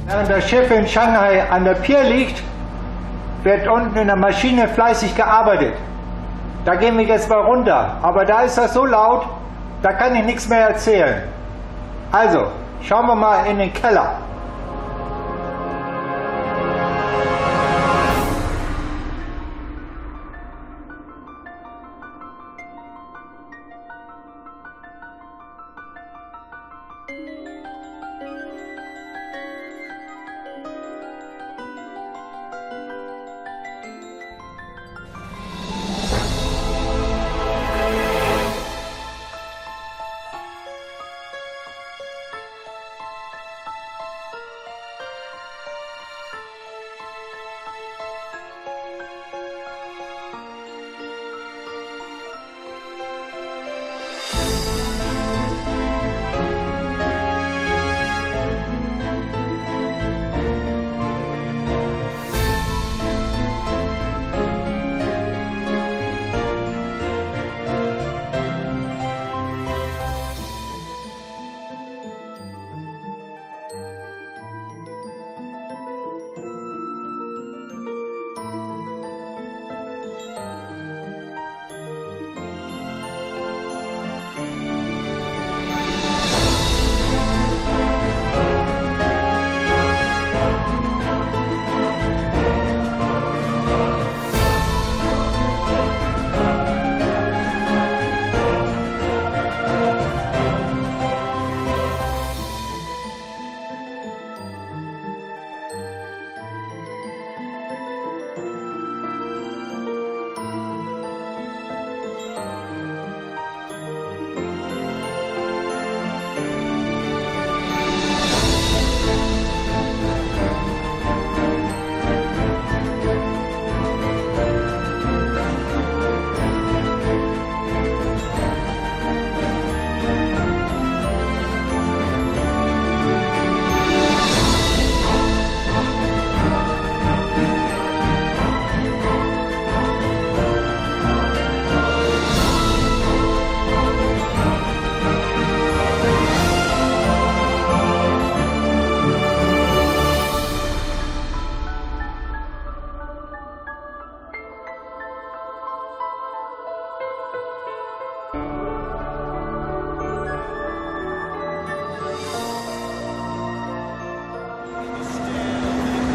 Während das Schiff in Shanghai an der Pier liegt, wird unten in der Maschine fleißig gearbeitet. Da gehen wir jetzt mal runter, aber da ist das so laut, da kann ich nichts mehr erzählen. Also, schauen wir mal in den Keller.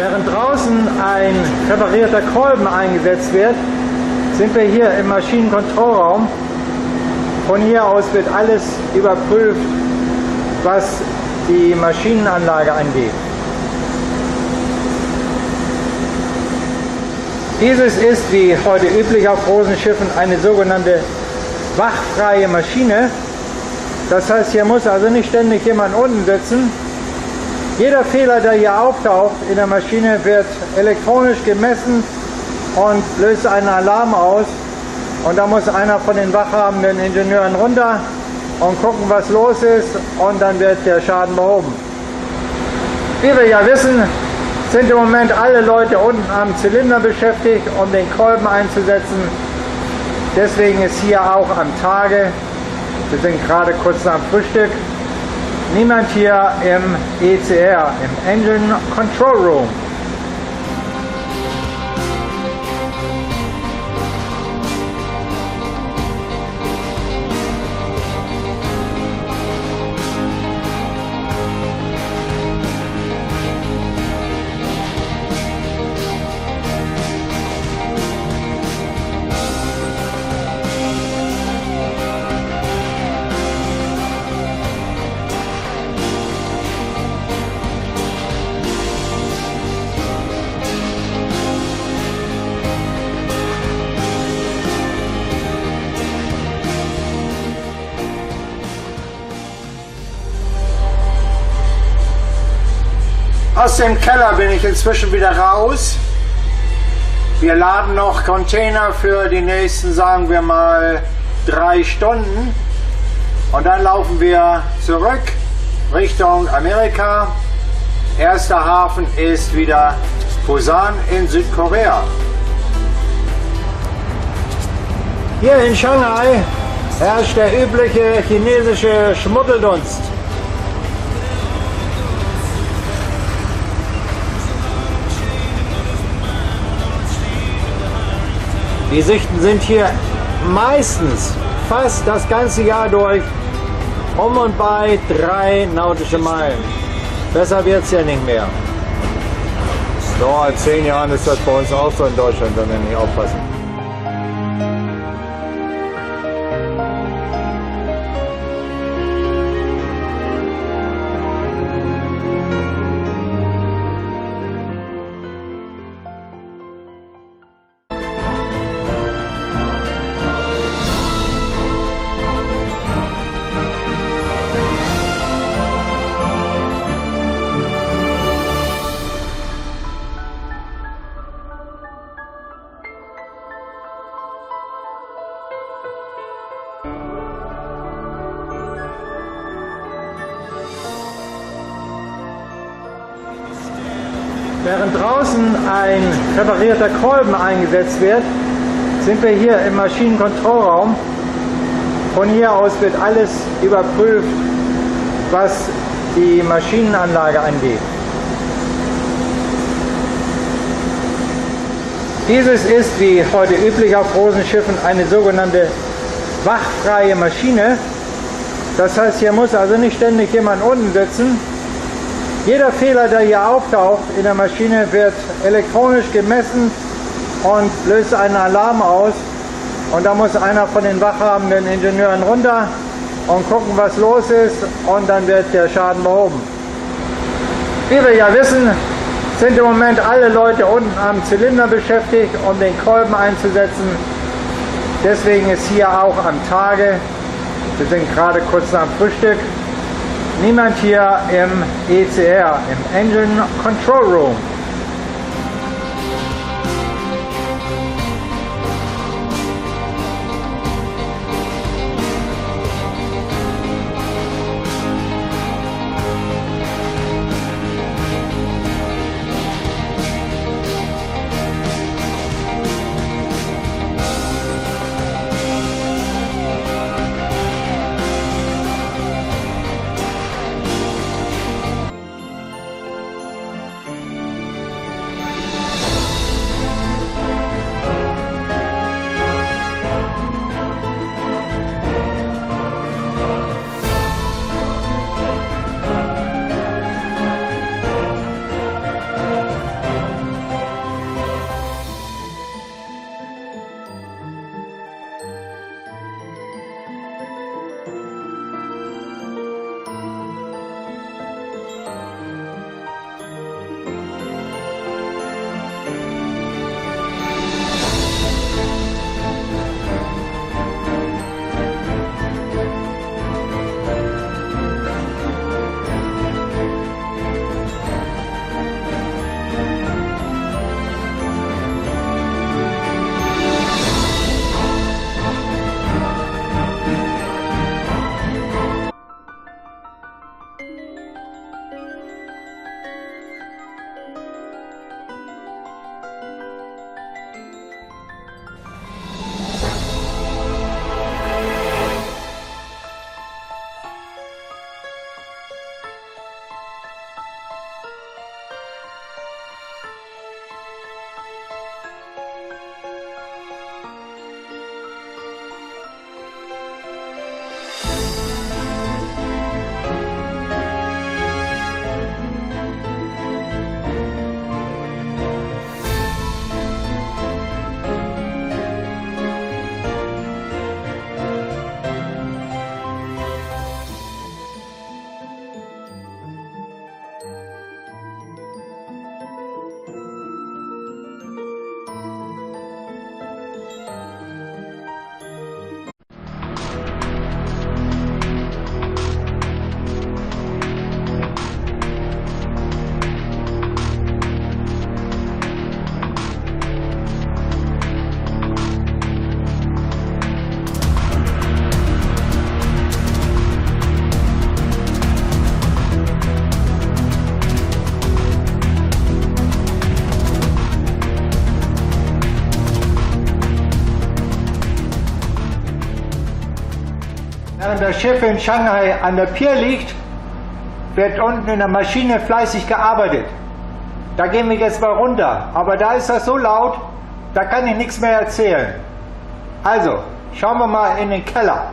Während draußen ein präparierter Kolben eingesetzt wird, sind wir hier im Maschinenkontrollraum. Von hier aus wird alles überprüft, was die Maschinenanlage angeht. Dieses ist, wie heute üblich auf großen Schiffen, eine sogenannte wachfreie Maschine. Das heißt, hier muss also nicht ständig jemand unten sitzen. Jeder Fehler, der hier auftaucht in der Maschine, wird elektronisch gemessen und löst einen Alarm aus. Und da muss einer von den wachhabenden Ingenieuren runter und gucken, was los ist, und dann wird der Schaden behoben. Wie wir ja wissen, sind im Moment alle Leute unten am Zylinder beschäftigt, um den Kolben einzusetzen. Deswegen ist hier auch am Tage, wir sind gerade kurz nach dem Frühstück, niemand hier im ECR, im Engine Control Room. Aus dem Keller bin ich inzwischen wieder raus. Wir laden noch Container für die nächsten, sagen wir mal, 3 Stunden. Und dann laufen wir zurück Richtung Amerika. Erster Hafen ist wieder Busan in Südkorea. Hier in Shanghai herrscht der übliche chinesische Schmuddeldunst. Die Sichten sind hier meistens fast das ganze Jahr durch um und bei 3 nautische Meilen. Besser wird es ja nicht mehr. Ja, in 10 Jahren ist das bei uns auch so in Deutschland, wenn wir nicht aufpassen. Während draußen ein präparierter Kolben eingesetzt wird, sind wir hier im Maschinenkontrollraum. Von hier aus wird alles überprüft, was die Maschinenanlage angeht. Dieses ist, wie heute üblich auf großen Schiffen, eine sogenannte wachfreie Maschine. Das heißt, hier muss also nicht ständig jemand unten sitzen. Jeder Fehler, der hier auftaucht in der Maschine, wird elektronisch gemessen und löst einen Alarm aus. Und da muss einer von den wachhabenden Ingenieuren runter und gucken, was los ist, und dann wird der Schaden behoben. Wie wir ja wissen, sind im Moment alle Leute unten am Zylinder beschäftigt, um den Kolben einzusetzen. Deswegen ist hier auch am Tage, wir sind gerade kurz nach dem Frühstück, niemand hier im ECR, im Engine Control Room. Während das Schiff in Shanghai an der Pier liegt, wird unten in der Maschine fleißig gearbeitet. Da gehen wir jetzt mal runter. Aber da ist das so laut, Da kann ich nichts mehr erzählen. Also, schauen wir mal in den Keller.